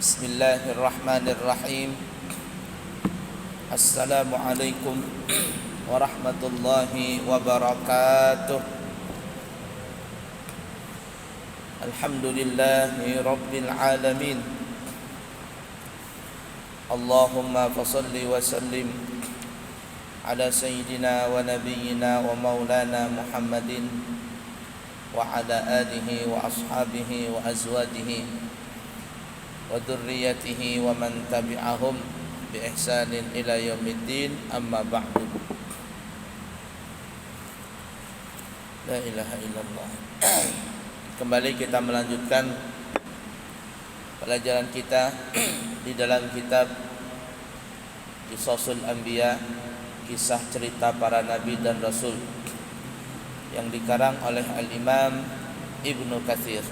Bismillahirrahmanirrahim. Assalamualaikum warahmatullahi wabarakatuh. Alhamdulillahi rabbil alamin. Allahumma fasalli wa sallim ala sayyidina wa nabiyyina wa maulana Muhammadin wa ala alihi wa ashabihi wa azwajihi wa dzurriyyatihi wa man tabi'ahum bi ihsanin ila yaumiddin, amma ba'du. La ilaha illallah. Kembali kita melanjutkan pelajaran kita di dalam kitab Qisasul Anbiya, kisah cerita para nabi dan rasul, yang dikarang oleh Al-Imam Ibnu Katsir.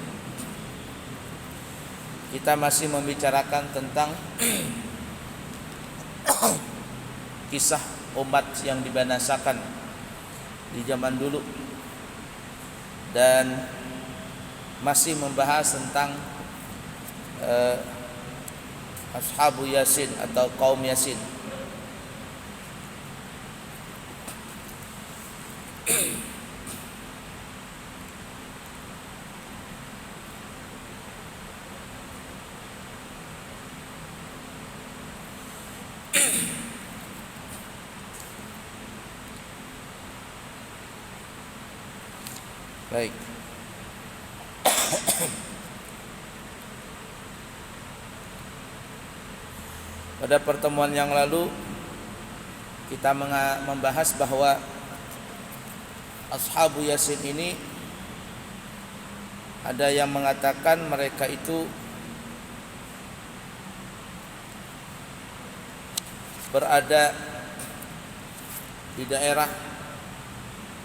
Kita masih membicarakan tentang kisah umat yang dibinasakan di zaman dulu, dan masih membahas tentang Ashabu Yasin atau kaum Yasin. Baik. Pada pertemuan yang lalu kita membahas bahwa Ashabu Yasin ini ada yang mengatakan mereka itu berada di daerah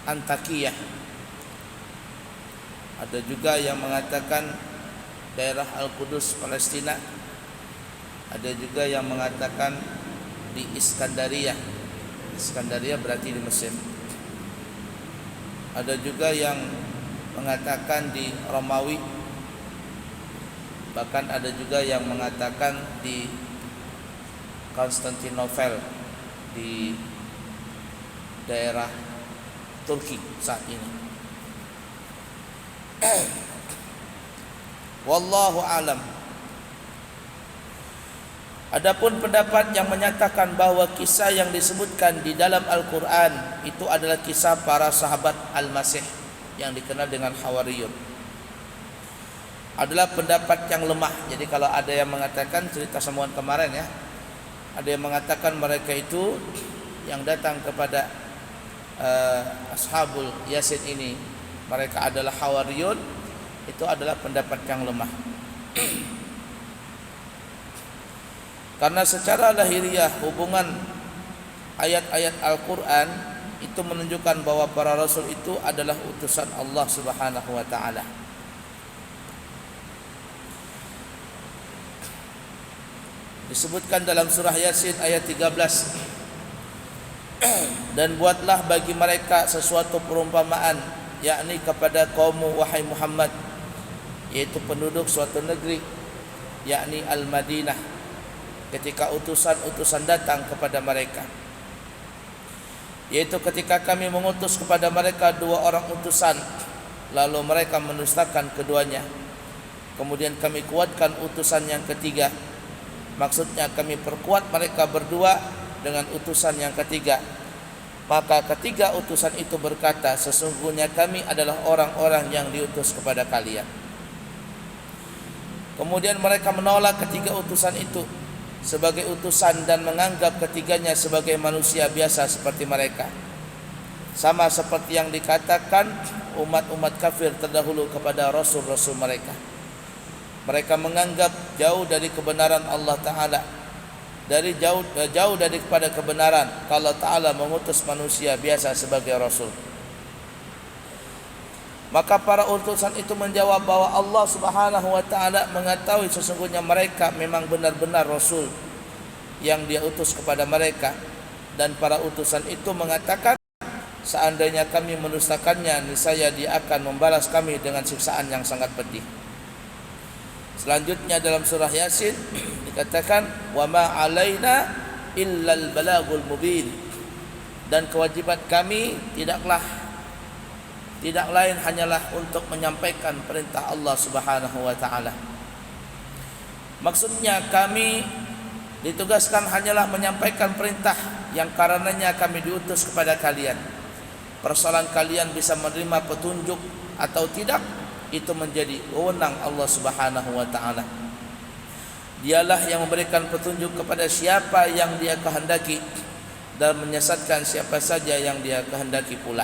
Antakiyah. Ada juga yang mengatakan daerah Al-Qudus, Palestina. Ada juga yang mengatakan di Iskandaria. Iskandaria berarti di Mesir. Ada juga yang mengatakan di Romawi. Bahkan ada juga yang mengatakan di Konstantinopel, di daerah Turki saat ini. Wallahu alam. Adapun pendapat yang menyatakan bahwa kisah yang disebutkan di dalam Al-Quran itu adalah kisah para sahabat Al-Masih yang dikenal dengan Hawariyun, adalah pendapat yang lemah. Jadi kalau ada yang mengatakan, cerita semuanya kemarin ya, ada yang mengatakan mereka itu yang datang kepada Ashabul Yasin ini mereka adalah Hawariyun, itu adalah pendapat yang lemah. Karena secara lahiriah hubungan ayat-ayat Al-Quran itu menunjukkan bahwa para rasul itu adalah utusan Allah Subhanahu wa ta'ala. Disebutkan dalam surah Yasin ayat 13, dan buatlah bagi mereka sesuatu perumpamaan, yakni kepada kaummu wahai Muhammad, yaitu penduduk suatu negeri, yakni Al-Madinah, ketika utusan-utusan datang kepada mereka, yaitu ketika kami mengutus kepada mereka 2 orang utusan, lalu mereka mendustakan keduanya. Kemudian kami kuatkan utusan yang ketiga, maksudnya kami perkuat mereka berdua dengan utusan yang ketiga. Maka ketiga utusan itu berkata, sesungguhnya kami adalah orang-orang yang diutus kepada kalian. Kemudian mereka menolak ketiga utusan itu sebagai utusan dan menganggap ketiganya sebagai manusia biasa seperti mereka, sama seperti yang dikatakan umat-umat kafir terdahulu kepada rasul-rasul mereka. Mereka menganggap jauh dari kebenaran Allah Ta'ala, jauh daripada kebenaran kalau Ta'ala mengutus manusia biasa sebagai rasul. Maka para utusan itu menjawab bahwa Allah Subhanahu wa ta'ala mengetahui sesungguhnya mereka memang benar-benar rasul yang Dia utus kepada mereka. Dan para utusan itu mengatakan, seandainya kami mendustakannya, niscaya Dia akan membalas kami dengan siksaan yang sangat pedih. Selanjutnya dalam surah Yasin dikatakan wa ma 'alaina illal balagul mubin, dan kewajiban kami tidak lain hanyalah untuk menyampaikan perintah Allah Subhanahu wa taala. Maksudnya kami ditugaskan hanyalah menyampaikan perintah yang karenanya kami diutus kepada kalian. Persoalan kalian bisa menerima petunjuk atau tidak, itu menjadi wewenang Allah Subhanahu wa taala. Dialah yang memberikan petunjuk kepada siapa yang Dia kehendaki dan menyesatkan siapa saja yang Dia kehendaki pula.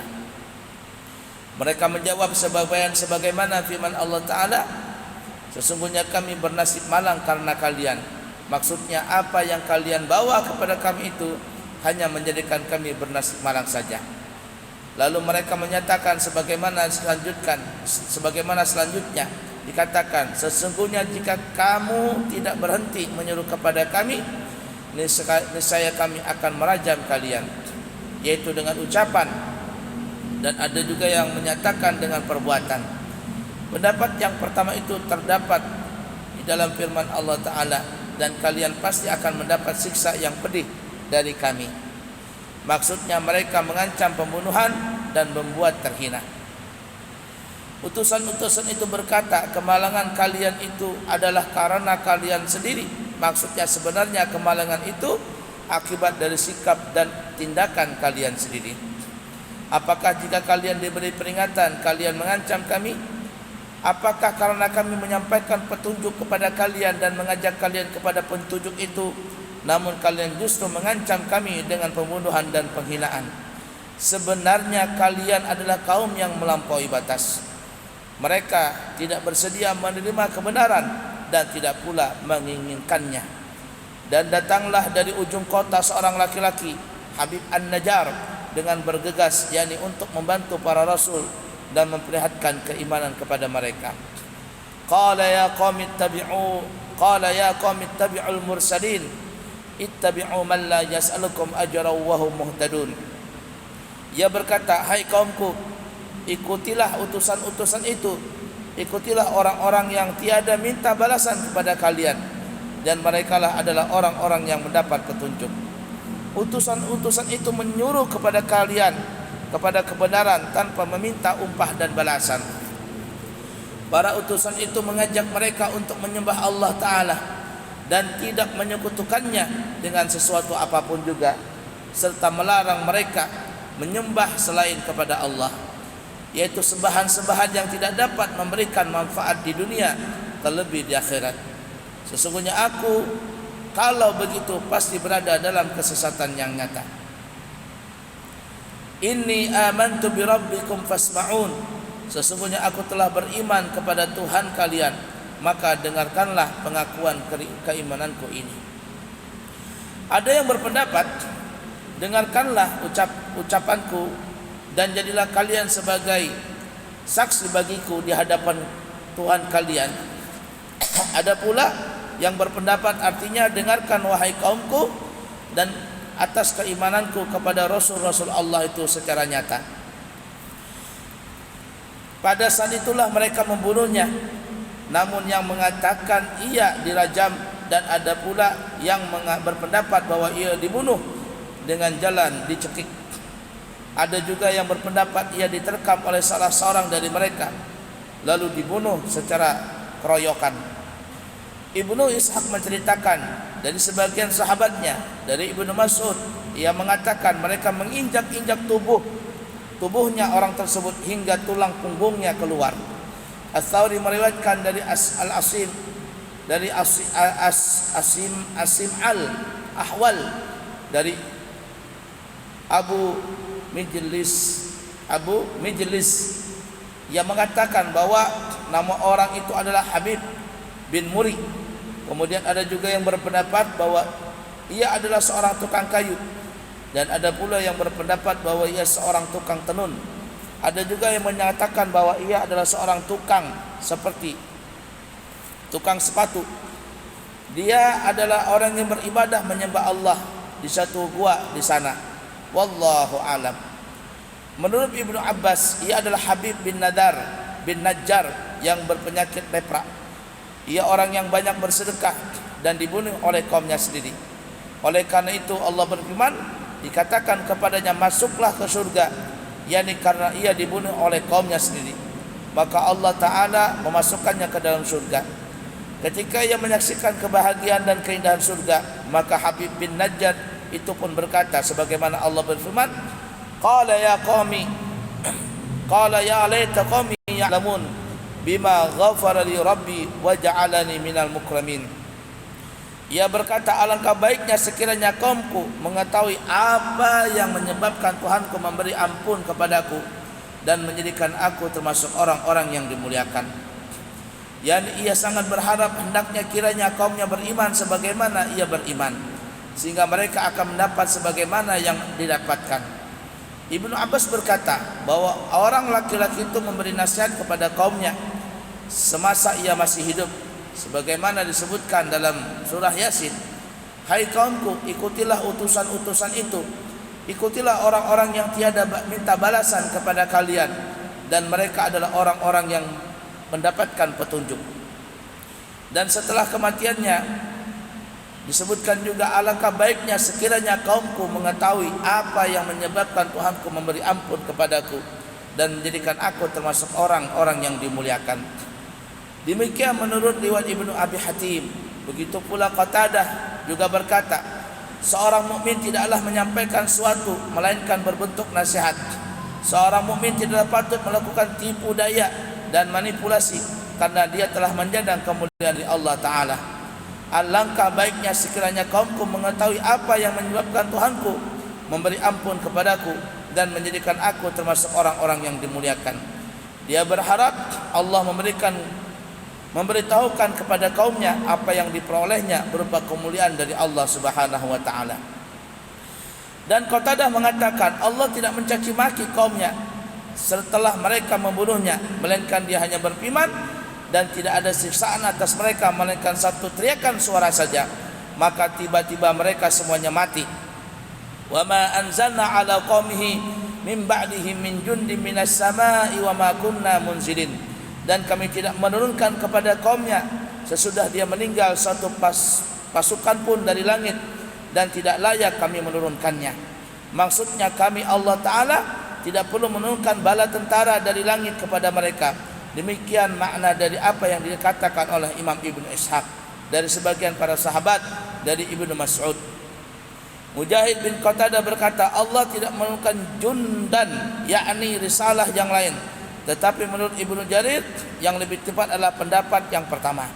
Mereka menjawab sebagaimana firman Allah taala, sesungguhnya kami bernasib malang karena kalian. Maksudnya apa yang kalian bawa kepada kami itu hanya menjadikan kami bernasib malang saja. Lalu mereka menyatakan sebagaimana selanjutnya dikatakan, sesungguhnya jika kamu tidak berhenti menyuruh kepada kami, niscaya kami akan merajam kalian, yaitu dengan ucapan, dan ada juga yang menyatakan dengan perbuatan. Pendapat yang pertama itu terdapat di dalam firman Allah Ta'ala, dan kalian pasti akan mendapat siksa yang pedih dari kami. Maksudnya mereka mengancam pembunuhan dan membuat terhina. Utusan-utusan itu berkata, kemalangan kalian itu adalah karena kalian sendiri. Maksudnya sebenarnya kemalangan itu akibat dari sikap dan tindakan kalian sendiri. Apakah jika kalian diberi peringatan kalian mengancam kami? Apakah karena kami menyampaikan petunjuk kepada kalian dan mengajak kalian kepada petunjuk itu, namun kalian justru mengancam kami dengan pembunuhan dan penghinaan? Sebenarnya kalian adalah kaum yang melampaui batas. Mereka tidak bersedia menerima kebenaran dan tidak pula menginginkannya. Dan datanglah dari ujung kota seorang laki-laki, Habib An-Najjar, dengan bergegas, yakni untuk membantu para rasul dan memperlihatkan keimanan kepada mereka. Qala ya qaumi ittabi'ul mursalin ittabi'u man la yas'alukum ajran wa hum muhtadun. Ia berkata, hai kaumku, ikutilah utusan-utusan itu, ikutilah orang-orang yang tiada minta balasan kepada kalian, dan merekalah adalah orang-orang yang mendapat petunjuk. Utusan-utusan itu menyuruh kepada kalian kepada kebenaran tanpa meminta upah dan balasan. Para utusan itu mengajak mereka untuk menyembah Allah Ta'ala dan tidak menyekutukannya dengan sesuatu apapun juga, serta melarang mereka menyembah selain kepada Allah, yaitu sembahan-sembahan yang tidak dapat memberikan manfaat di dunia terlebih di akhirat. Sesungguhnya aku, kalau begitu, pasti berada dalam kesesatan yang nyata. Inni amantu bi rabbikum fasma'un. Sesungguhnya aku telah beriman kepada Tuhan kalian, maka dengarkanlah pengakuan keimananku ini. Ada yang berpendapat, dengarkanlah ucapanku dan jadilah kalian sebagai saksi bagiku di hadapan Tuhan kalian. Ada pula yang berpendapat artinya, dengarkan wahai kaumku dan atas keimananku kepada Rasul-Rasul Allah itu secara nyata. Pada saat itulah mereka membunuhnya, namun yang mengatakan ia dirajam, dan ada pula yang berpendapat bahwa ia dibunuh dengan jalan dicekik. Ada juga yang berpendapat ia diterkam oleh salah seorang dari mereka lalu dibunuh secara keroyokan. Ibnu Ishaq menceritakan dari sebagian sahabatnya, dari Ibnu Mas'ud, ia mengatakan mereka menginjak-injak tubuhnya orang tersebut hingga tulang punggungnya keluar. Ats-Tsauri meriwayatkan dari Al-Asim, dari Asim Al-Ahwal, dari Abu Mijlis, yang mengatakan bahwa nama orang itu adalah Habib bin Muri. Kemudian ada juga yang berpendapat bahwa ia adalah seorang tukang kayu, dan ada pula yang berpendapat bahwa ia seorang tukang tenun. Ada juga yang menyatakan bahwa ia adalah seorang tukang, seperti tukang sepatu. Dia adalah orang yang beribadah menyembah Allah di satu gua di sana. Wallahu alam. Menurut Ibnu Abbas, ia adalah Habib bin Najjar yang berpenyakit lepra. Ia orang yang banyak bersedekah dan dibunuh oleh kaumnya sendiri. Oleh karena itu Allah berfirman, dikatakan kepadanya, masuklah ke surga, yakni karena ia dibunuh oleh kaumnya sendiri. Maka Allah Ta'ala memasukkannya ke dalam surga. Ketika ia menyaksikan kebahagiaan dan keindahan surga, maka Habib bin Najjar itu pun berkata sebagaimana Allah berfirman, qala ya laita qaumi ya'lamun bima ghafara li rabbi wa ja'alani minal mukramin. Ia berkata, alangkah baiknya sekiranya kaumku mengetahui apa yang menyebabkan Tuhanku memberi ampun kepadaku dan menjadikan aku termasuk orang-orang yang dimuliakan. Yani ia sangat berharap hendaknya kiranya kaumnya beriman sebagaimana ia beriman, sehingga mereka akan mendapat sebagaimana yang didapatkan. Ibnu Abbas berkata bahwa orang laki-laki itu memberi nasihat kepada kaumnya semasa ia masih hidup, sebagaimana disebutkan dalam surah Yasin, hai kaumku, ikutilah utusan-utusan itu, ikutilah orang-orang yang tiada minta balasan kepada kalian, dan mereka adalah orang-orang yang mendapatkan petunjuk. Dan setelah kematiannya disebutkan juga, alangkah baiknya sekiranya kaumku mengetahui apa yang menyebabkan Tuhanku memberi ampun kepadaku dan menjadikan aku termasuk orang-orang yang dimuliakan. Demikian menurut riwayat Ibnu Abi Hatim. Begitu pula Qatadah juga berkata, seorang mukmin tidaklah menyampaikan suatu melainkan berbentuk nasihat. Seorang mukmin tidaklah patut melakukan tipu daya dan manipulasi, karena dia telah menjandang kemuliaan dari Allah Ta'ala. Alangkah baiknya sekiranya kaumku mengetahui apa yang menyebabkan Tuhanku memberi ampun kepadaku dan menjadikan aku termasuk orang-orang yang dimuliakan. Dia berharap Allah memberitahukan kepada kaumnya apa yang diperolehnya berupa kemuliaan dari Allah Subhanahu wa Ta'ala. Dan Qatadah mengatakan, Allah tidak mencaci maki kaumnya setelah mereka membunuhnya, melainkan dia hanya berfirman, dan tidak ada siksaan atas mereka melainkan satu teriakan suara saja, maka tiba-tiba mereka semuanya mati. Wa ma anzalna ala qaumihi min ba'dihi min jundin minas samai wa ma kunna munzilin. Dan kami tidak menurunkan kepada kaumnya sesudah dia meninggal satu pasukan pun dari langit, dan tidak layak kami menurunkannya. Maksudnya kami Allah Ta'ala tidak perlu menurunkan bala tentara dari langit kepada mereka. Demikian makna dari apa yang dikatakan oleh Imam Ibnu Ishaq dari sebagian para sahabat dari Ibnu Mas'ud. Mujahid bin Qatadah berkata, Allah tidak menurunkan jundan, yakni risalah yang lain. Tetapi menurut Ibnu Jarir, yang lebih tepat adalah pendapat yang pertama.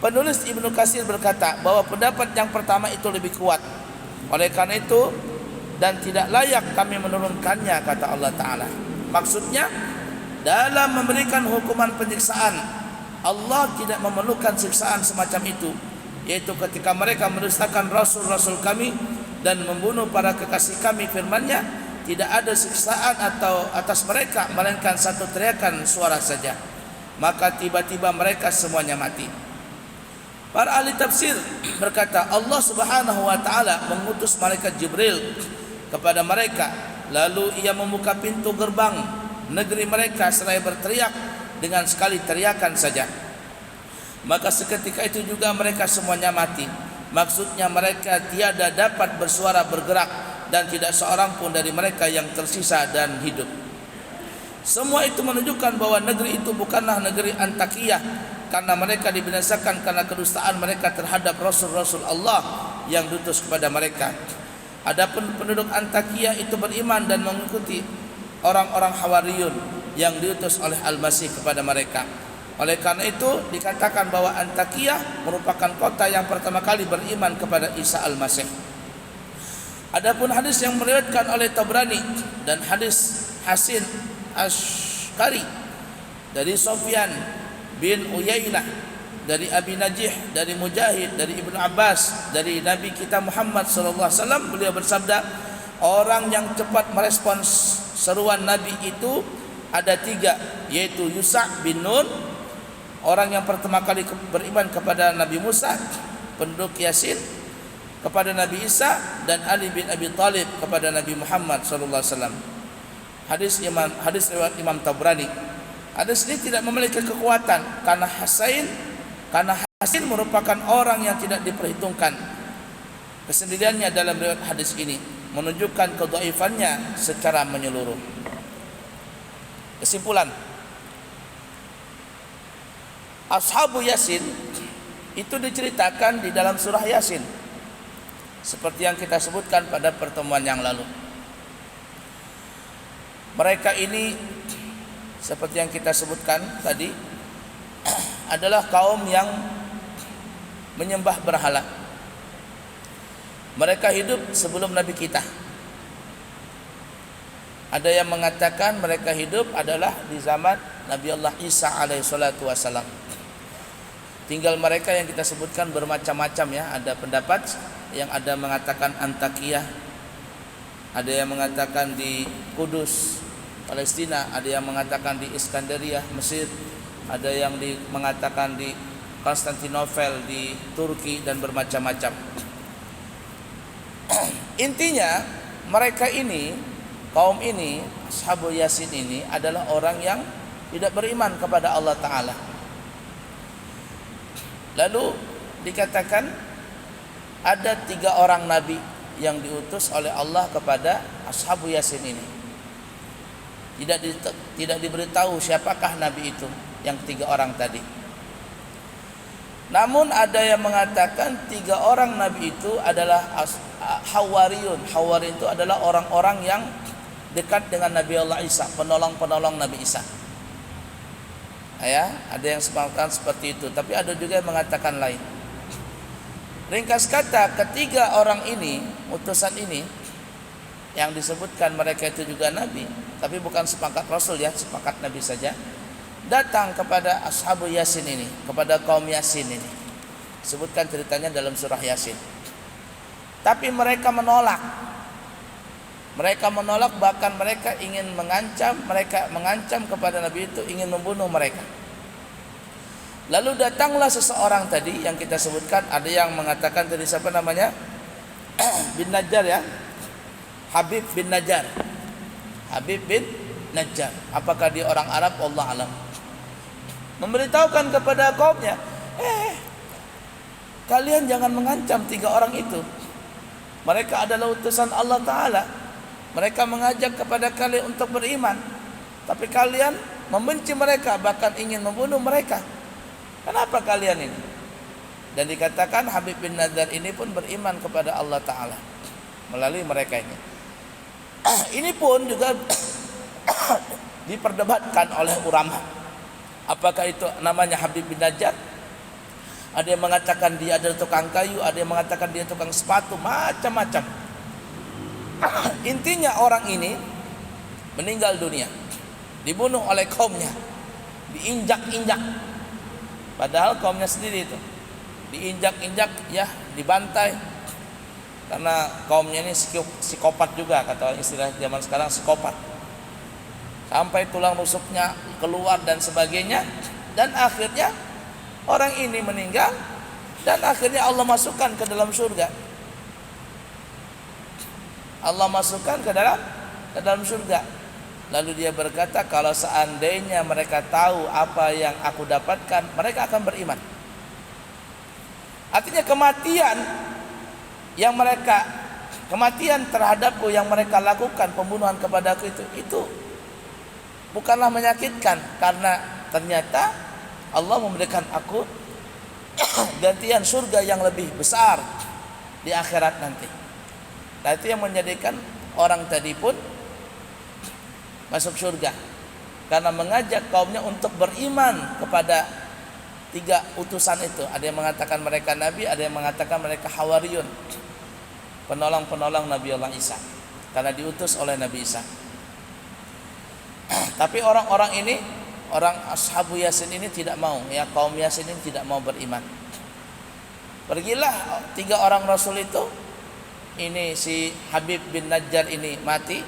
Penulis Ibnu Katsir berkata bahwa pendapat yang pertama itu lebih kuat. Oleh karena itu, dan tidak layak kami menurunkannya, kata Allah Ta'ala. Maksudnya, dalam memberikan hukuman penyiksaan, Allah tidak memerlukan siksaan semacam itu, yaitu ketika mereka mendustakan rasul-rasul kami dan membunuh para kekasih kami, firman-Nya, tidak ada siksaan atau atas mereka melainkan satu teriakan suara saja, maka tiba-tiba mereka semuanya mati. Para ahli tafsir berkata, Allah Subhanahu wa Ta'ala mengutus malaikat Jibril kepada mereka, lalu ia membuka pintu gerbang negeri mereka seraya berteriak dengan sekali teriakan saja, maka seketika itu juga mereka semuanya mati. Maksudnya mereka tiada dapat bersuara bergerak, dan tidak seorang pun dari mereka yang tersisa dan hidup. Semua itu menunjukkan bahwa negeri itu bukanlah negeri Antakiyah, karena mereka dibinasakan karena kedustaan mereka terhadap rasul-rasul Allah yang diutus kepada mereka. Adapun penduduk Antakiyah itu beriman dan mengikuti orang-orang Hawariyun yang diutus oleh Al-Masih kepada mereka. Oleh karena itu dikatakan bahwa Antakiyah merupakan kota yang pertama kali beriman kepada Isa Al-Masih. Adapun hadis yang meriwayatkan oleh Tabrani dan hadis Hasin Ashkari dari Sufyan bin Uyainah, dari Abi Najih, dari Mujahid, dari Ibnu Abbas, dari Nabi kita Muhammad sallallahu alaihi wasallam, beliau bersabda, orang yang cepat merespons seruan Nabi itu ada tiga, yaitu Yusa' bin Nun, orang yang pertama kali beriman kepada Nabi Musa, penduduk Yasin kepada Nabi Isa, dan Ali bin Abi Thalib kepada Nabi Muhammad sallallahu alaihi wasallam. Hadis riwayat Imam Tabrani. Hadis ini tidak memiliki kekuatan karena Karena Yasin merupakan orang yang tidak diperhitungkan kesendiriannya dalam riwayat hadis ini, menunjukkan kedhaifannya secara menyeluruh. Kesimpulan, Ashabu Yasin itu diceritakan di dalam surah Yasin, seperti yang kita sebutkan pada pertemuan yang lalu. Mereka ini seperti yang kita sebutkan tadi adalah kaum yang menyembah berhala. Mereka hidup sebelum Nabi kita. Ada yang mengatakan mereka hidup adalah di zaman Nabi Allah Isa alaihi salatu wasalam. Tinggal mereka yang kita sebutkan bermacam-macam ya. Ada pendapat yang ada mengatakan Antakya, ada yang mengatakan di Kudus, Palestina, ada yang mengatakan di Iskandaria, Mesir, ada yang mengatakan di Konstantinopel di Turki, dan bermacam-macam. Intinya mereka ini, kaum ini, Ashabul Yasin ini adalah orang yang tidak beriman kepada Allah Ta'ala. Lalu dikatakan ada 3 orang nabi yang diutus oleh Allah kepada Ashabul Yasin ini. Tidak diberitahu siapakah nabi itu, yang 3 orang tadi. Namun ada yang mengatakan 3 orang nabi itu adalah Hawariyun. Hawariyun itu adalah orang-orang yang dekat dengan Nabi Allah Isa, penolong-penolong Nabi Isa. Ya, ada yang mengatakan seperti itu, tapi ada juga yang mengatakan lain. Ringkas kata, ketiga orang ini, utusan ini, yang disebutkan mereka itu juga nabi, tapi bukan sepakat rasul ya, sepakat nabi saja, datang kepada Ashabul Yasin ini, kepada kaum Yasin ini. Sebutkan ceritanya dalam surah Yasin. Tapi mereka menolak. Mereka menolak, bahkan mereka ingin mengancam, mereka mengancam kepada Nabi itu, ingin membunuh mereka. Lalu datanglah seseorang tadi yang kita sebutkan, ada yang mengatakan tadi siapa namanya? bin Najjar ya. Habib bin Najjar. Habib bin Najjar. Apakah dia orang Arab? Allah alam. Memberitahukan kepada kaumnya, kalian jangan mengancam 3 orang itu. Mereka adalah utusan Allah Ta'ala. Mereka mengajak kepada kalian untuk beriman, tapi kalian membenci mereka, bahkan ingin membunuh mereka. Kenapa kalian ini? Dan dikatakan Habib bin Najjar ini pun beriman kepada Allah Ta'ala melalui mereka ini. Ini pun juga diperdebatkan oleh ulama. Apakah itu namanya Habib bin Najjar? Ada yang mengatakan dia adalah tukang kayu, ada yang mengatakan dia tukang sepatu, macam-macam. Intinya orang ini meninggal dunia, dibunuh oleh kaumnya, diinjak-injak. Padahal kaumnya sendiri itu diinjak-injak ya, dibantai. Karena kaumnya ini psikopat juga, kata istilah zaman sekarang, psikopat. Sampai tulang rusuknya keluar dan sebagainya. Dan akhirnya orang ini meninggal, dan akhirnya Allah masukkan ke dalam surga. Allah masukkan ke dalam surga. Lalu dia berkata, kalau seandainya mereka tahu apa yang aku dapatkan, mereka akan beriman. Artinya kematian terhadapku yang mereka lakukan, pembunuhan kepadaku itu bukanlah menyakitkan, karena ternyata Allah memberikan aku gantian surga yang lebih besar di akhirat nanti. Nah, itu yang menjadikan orang tadi pun masuk surga, karena mengajak kaumnya untuk beriman kepada 3 utusan itu. Ada yang mengatakan mereka nabi, ada yang mengatakan mereka Hawariyun, penolong-penolong Nabi Allah Isa, karena diutus oleh Nabi Isa. Tapi orang-orang ini, orang Ashabu Yasin ini tidak mau, ya, kaum Yasin ini tidak mau beriman. Pergilah 3 orang Rasul itu, ini si Habib bin Najjar ini mati,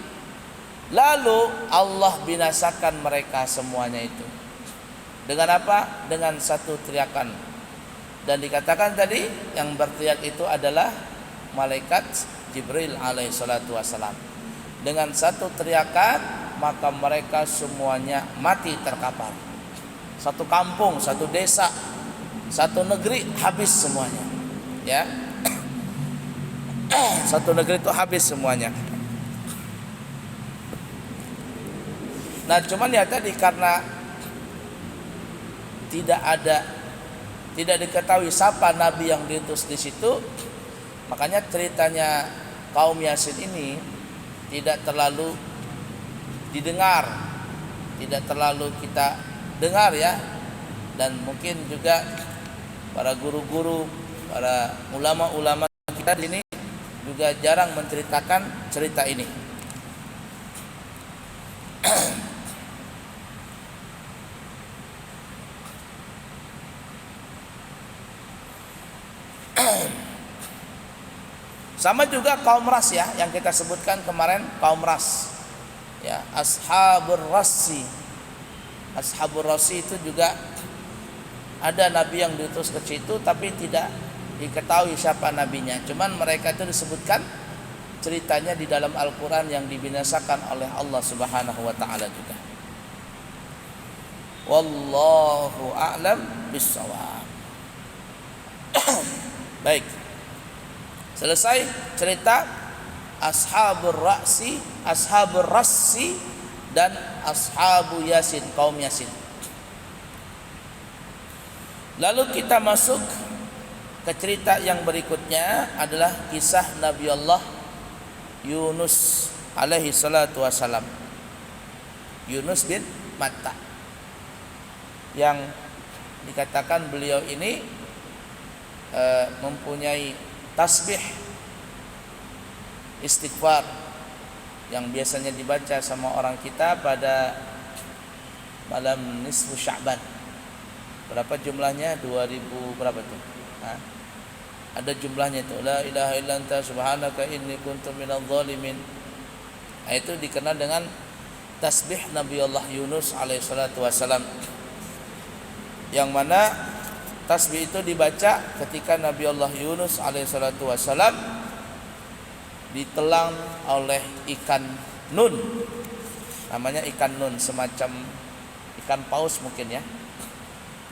lalu Allah binasakan mereka semuanya itu. Dengan apa? Dengan satu teriakan. Dan dikatakan tadi yang berteriak itu adalah malaikat Jibril alaihi salatu wassalam. Dengan satu teriakan, maka mereka semuanya mati terkapar. Satu kampung, satu desa, Satu negeri habis semuanya, ya. Satu negeri itu habis semuanya. Nah, cuman ya tadi karena tidak diketahui siapa nabi yang diutus di situ, makanya ceritanya kaum Yasin ini tidak terlalu didengar, tidak terlalu kita dengar ya. Dan mungkin juga para guru-guru, para ulama-ulama kita di sini juga jarang menceritakan cerita ini. Sama juga kaum ras ya, yang kita sebutkan kemarin, kaum ras ya, ashabur rasi. Ashabur rasi itu juga ada nabi yang diutus ke situ tapi tidak diketahui siapa nabinya. Cuman mereka itu disebutkan ceritanya di dalam Al-Quran yang dibinasakan oleh Allah Subhanahu wa ta'ala juga. Wallahu a'lam bissawab. Baik, selesai cerita ashabur ra'si, ashabur rassi, dan ashabu Yasin, kaum Yasin. Lalu kita masuk ke cerita yang berikutnya, adalah kisah Nabi Allah Yunus alaihi salatu wassalam. Yunus bin Matta, yang dikatakan beliau ini mempunyai tasbih istighfar yang biasanya dibaca sama orang kita pada malam nisfu Sya'ban. Berapa jumlahnya? 2000 berapa tuh? Ada jumlahnya itu. La ilaha illa anta subhanaka inni kuntu minadh dhalimin. Itu dikenal dengan tasbih Nabi Allah Yunus alaihi salatu wasalam, yang mana tasbih itu dibaca ketika Nabi Allah Yunus alaihi salatu wasalam ditelan oleh ikan nun. Namanya ikan nun, semacam ikan paus mungkin ya,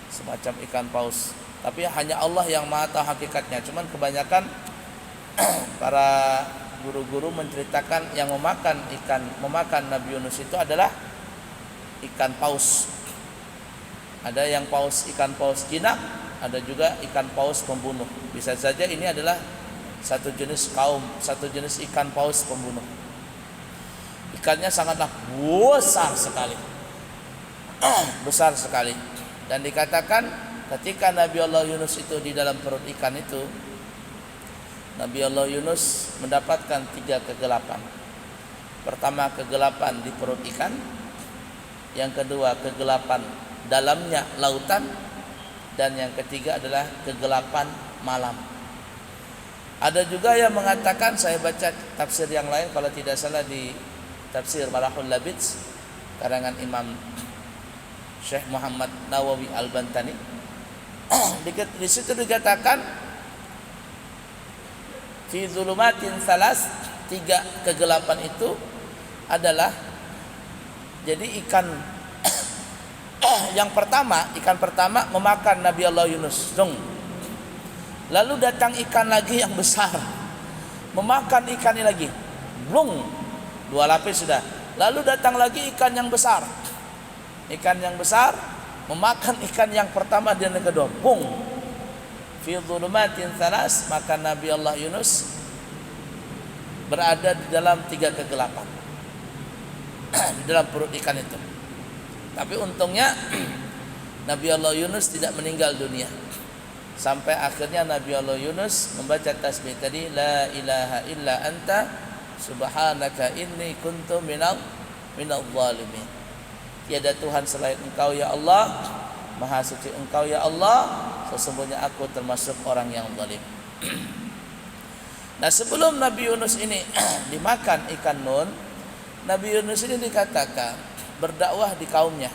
semacam ikan paus. Tapi hanya Allah yang maha tahu hakikatnya. Cuman kebanyakan para guru-guru menceritakan yang memakan Nabi Yunus itu adalah ikan paus. Ada yang ikan paus jinak, ada juga ikan paus pembunuh. Bisa saja ini adalah satu jenis ikan paus pembunuh. Ikannya sangatlah besar sekali. Besar sekali. Dan dikatakan ketika Nabi Allah Yunus itu di dalam perut ikan itu, Nabi Allah Yunus mendapatkan 3 kegelapan. Pertama, kegelapan di perut ikan. Yang kedua, kegelapan dalamnya lautan. Dan yang ketiga adalah kegelapan malam. Ada juga yang mengatakan, saya baca tafsir yang lain, kalau tidak salah di tafsir Balaghul Labid karangan Imam Syekh Muhammad Nawawi Al-Bantani, di situ dikatakan fi zulumatin salas, 3 kegelapan itu adalah, jadi ikan yang pertama, ikan pertama memakan Nabi Allah Yunus. Lalu datang ikan lagi yang besar, memakan ikan ini lagi. 2 lapis sudah. Lalu datang lagi ikan yang besar. Ikan yang besar memakan ikan yang pertama dan yang kedua. Fi dhulumatin thalas, maka Nabi Allah Yunus berada di dalam 3 kegelapan. Di dalam perut ikan itu. Tapi untungnya Nabi Allah Yunus tidak meninggal dunia. Sampai akhirnya Nabi Allah Yunus membaca tasbih tadi, la ilaha illa anta subhanaka inni kuntu minadh dhalimin. Tiada Tuhan selain Engkau ya Allah, Maha suci Engkau ya Allah, sesungguhnya aku termasuk orang yang zalim. Nah, sebelum Nabi Yunus ini dimakan ikan nun, Nabi Yunus ini dikatakan berdakwah di kaumnya.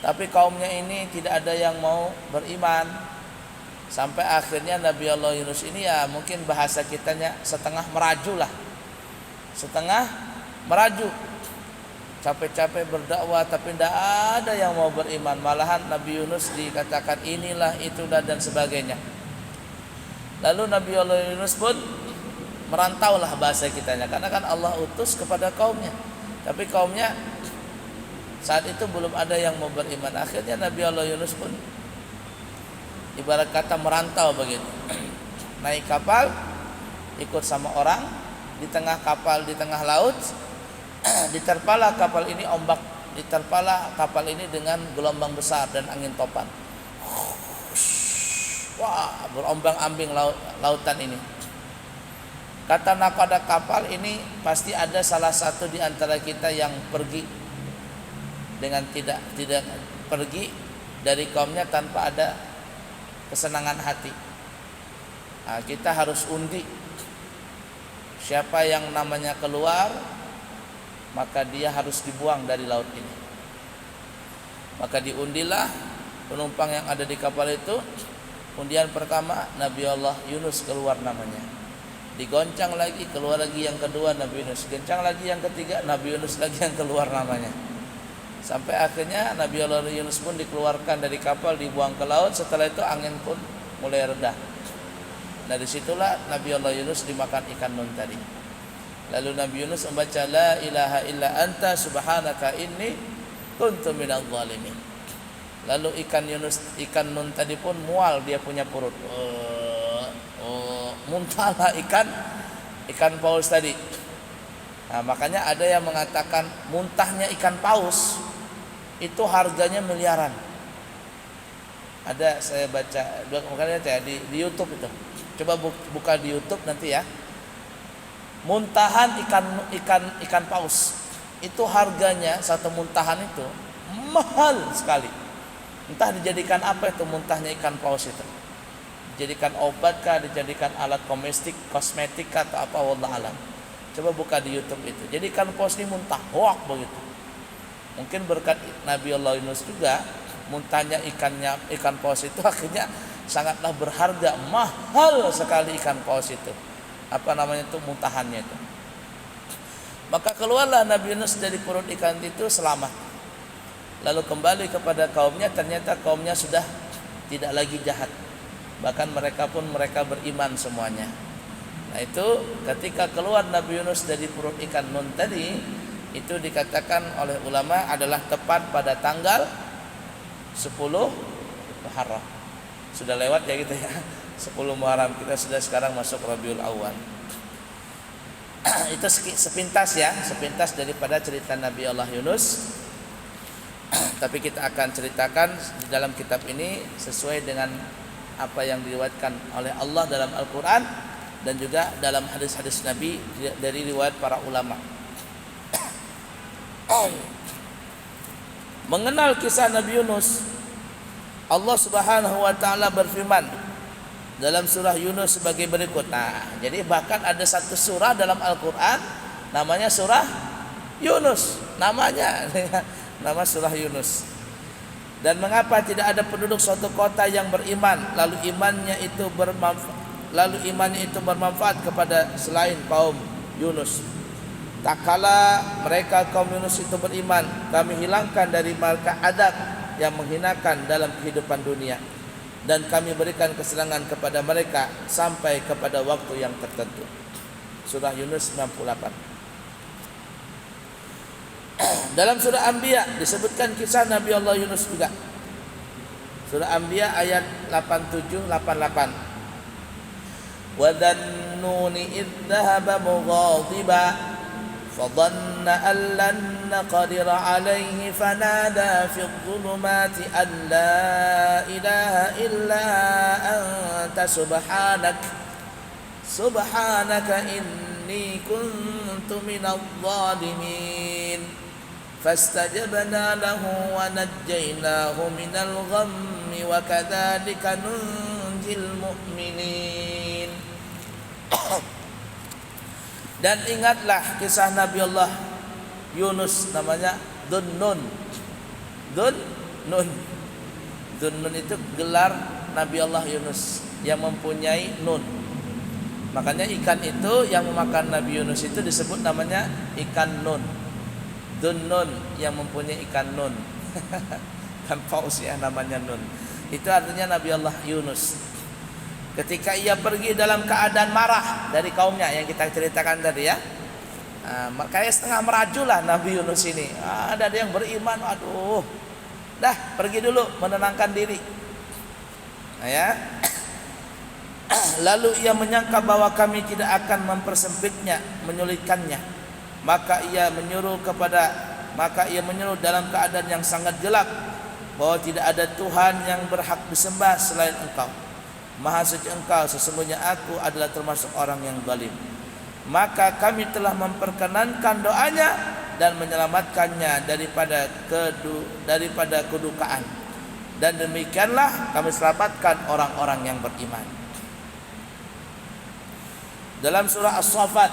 Tapi kaumnya ini tidak ada yang mau beriman. Sampai akhirnya Nabi Allah Yunus ini, ya mungkin bahasa kitanya setengah meraju lah. Setengah meraju. capek-capek berdakwah tapi tidak ada yang mau beriman. Malahan Nabi Yunus dikatakan inilah itulah dan sebagainya. Lalu Nabi Allah Yunus pun merantau lah bahasa kitanya, karena kan Allah utus kepada kaumnya, tapi kaumnya saat itu belum ada yang mau beriman. Akhirnya Nabi Allah Yunus pun ibarat kata merantau begitu. Naik kapal, ikut sama orang, di tengah kapal, di tengah laut, diterpala kapal ini ombak, diterpala kapal ini dengan gelombang besar dan angin topan. Wah, berombang-ambing lautan ini. Kata nakoda kapal ini, pasti ada salah satu di antara kita yang pergi dengan tidak pergi dari kaumnya tanpa ada kesenangan hati. Nah, kita harus undi. Siapa yang namanya keluar, maka dia harus dibuang dari laut ini. Maka diundilah penumpang yang ada di kapal itu. Undian pertama Nabi Allah Yunus keluar namanya. Digoncang lagi, keluar lagi yang kedua Nabi Yunus. Goncang lagi yang ketiga Nabi Yunus lagi yang keluar namanya. Sampai akhirnya Nabi Allah Yunus pun dikeluarkan dari kapal, dibuang ke laut. Setelah itu angin pun mulai reda. Dari situlah Nabi Allah Yunus dimakan ikan nun tadi. Lalu Nabi Yunus membaca la ilaha illa anta subhanaka inni kuntu minadh dhalimin. Lalu ikan nun tadi pun mual dia punya perut. Muntahlah ikan paus tadi. Nah, makanya ada yang mengatakan muntahnya ikan paus itu harganya miliaran. Ada saya baca makanya di YouTube itu. Coba buka di YouTube nanti ya. Muntahan ikan paus itu harganya, satu muntahan itu mahal sekali. Entah dijadikan apa itu muntahnya ikan paus itu. Dijadikan obat kah, dijadikan alat kosmetik kah, atau apa, wallah alam. Coba buka di YouTube itu. Jadi ikan paus ini muntah, hoak begitu. Mungkin berkat Nabi Allah Yunus juga, muntahnya ikan paus itu akhirnya sangatlah berharga, mahal sekali ikan paus itu. Apa namanya itu, muntahannya itu. Maka keluarlah Nabi Yunus dari perut ikan itu selamat. Lalu kembali kepada kaumnya, ternyata kaumnya sudah tidak lagi jahat. Bahkan mereka beriman semuanya. Nah itu ketika keluar Nabi Yunus dari perut ikan nun tadi, itu dikatakan oleh ulama adalah tepat pada tanggal 10 Muharram. Sudah lewat ya gitu ya, 10 Muharram, kita sudah sekarang masuk Rabiul Awal. Itu sepintas ya, sepintas daripada cerita Nabi Allah Yunus. Tapi kita akan ceritakan di dalam kitab ini sesuai dengan apa yang diriwayatkan oleh Allah dalam Al-Quran dan juga dalam hadis-hadis Nabi dari riwayat para ulama. Mengenal kisah Nabi Yunus, Allah Subhanahu wa taala berfirman dalam surah Yunus sebagai berikut. Nah, jadi bahkan ada satu surah dalam Al-Quran namanya surah Yunus, namanya nama surah Yunus. Dan mengapa tidak ada penduduk suatu kota yang beriman lalu imannya itu bermanfaat kepada selain kaum Yunus. Tak kala mereka kaum Yunus itu beriman, kami hilangkan dari mereka adab yang menghinakan dalam kehidupan dunia, dan kami berikan kesenangan kepada mereka sampai kepada waktu yang tertentu. Surah Yunus 98. Dalam surah Anbiya disebutkan kisah Nabi Allah Yunus juga. Surah Anbiya ayat 87-88. Wa dhannuni idh dhahaba mughadiba fadhanna an lan naqdira alayhi fanada fi adh-dhulumati an la ilaha illa anta subhanaka inni kuntu minadh dhalimin. فاستجبنا له ونجيناه من الغم وكذلك ننجي المؤمنين. Dan ingatlah kisah Nabi Allah Yunus, namanya Dhunnun. Dhunnun itu gelar Nabi Allah Yunus yang mempunyai nun. Makanya ikan itu yang memakan Nabi Yunus itu disebut namanya ikan nun. Dhunnun, yang mempunyai ikan nun. Kan paus ya namanya nun. Itu artinya Nabi Allah Yunus. Ketika ia pergi dalam keadaan marah dari kaumnya yang kita ceritakan tadi ya, kayak setengah merajuk lah Nabi Yunus ini. Ada yang beriman, aduh, dah pergi dulu menenangkan diri. Nah, ya. Lalu ia menyangka bahwa kami tidak akan mempersempitnya, menyulitkannya. Maka ia menyuruh dalam keadaan yang sangat gelap bahwa tidak ada Tuhan yang berhak disembah selain Engkau. Maha suci Engkau, sesungguhnya aku adalah termasuk orang yang zalim. Maka kami telah memperkenankan doanya dan menyelamatkannya daripada kedukaan. Dan demikianlah kami selamatkan orang-orang yang beriman. Dalam surah As-Saffat,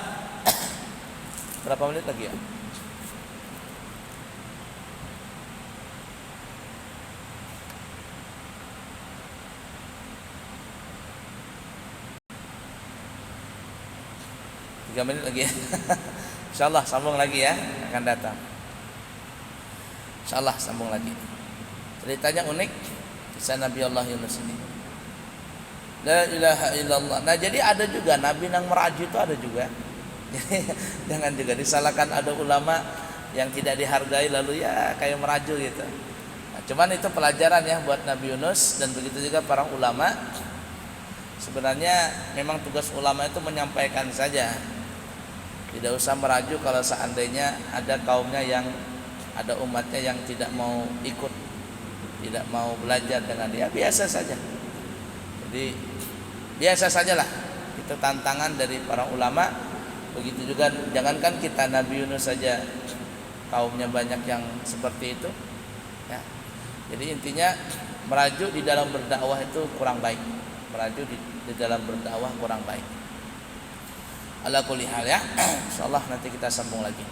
berapa menit lagi ya? Menit lagi ya. Insyaallah sambung lagi ya, akan datang. Insyaallah sambung lagi. Ceritanya unik kisah Nabi Allah Yunus ini. La ilaha illallah. Nah, jadi ada juga nabi yang meraju itu ada juga. Jadi jangan juga disalahkan ada ulama yang tidak dihargai lalu ya kayak meraju gitu. Nah, cuman itu pelajaran ya buat Nabi Yunus dan begitu juga para ulama. Sebenarnya memang tugas ulama itu menyampaikan saja. Tidak usah merajuk kalau seandainya ada kaumnya yang ada umatnya yang tidak mau ikut, tidak mau belajar dengan dia, biasa saja. Jadi biasa sajalah. Itu tantangan dari para ulama. Begitu juga jangankan kita, Nabi Yunus saja kaumnya banyak yang seperti itu. Ya. Jadi intinya merajuk di dalam berdakwah itu kurang baik. Merajuk di dalam berdakwah kurang baik. Ala kulli hal ya. Insyaallah nanti kita sambung lagi.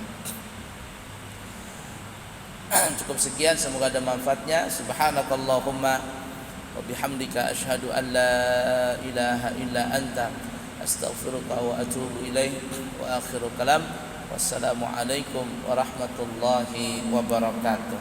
Cukup sekian, semoga ada manfaatnya. Subhanakallahumma wa bihamdika asyhadu an la ilaha illa anta astaghfiruka wa atubu ilaik. Wa akhiru kalam. Wassalamu alaikum warahmatullahi wabarakatuh.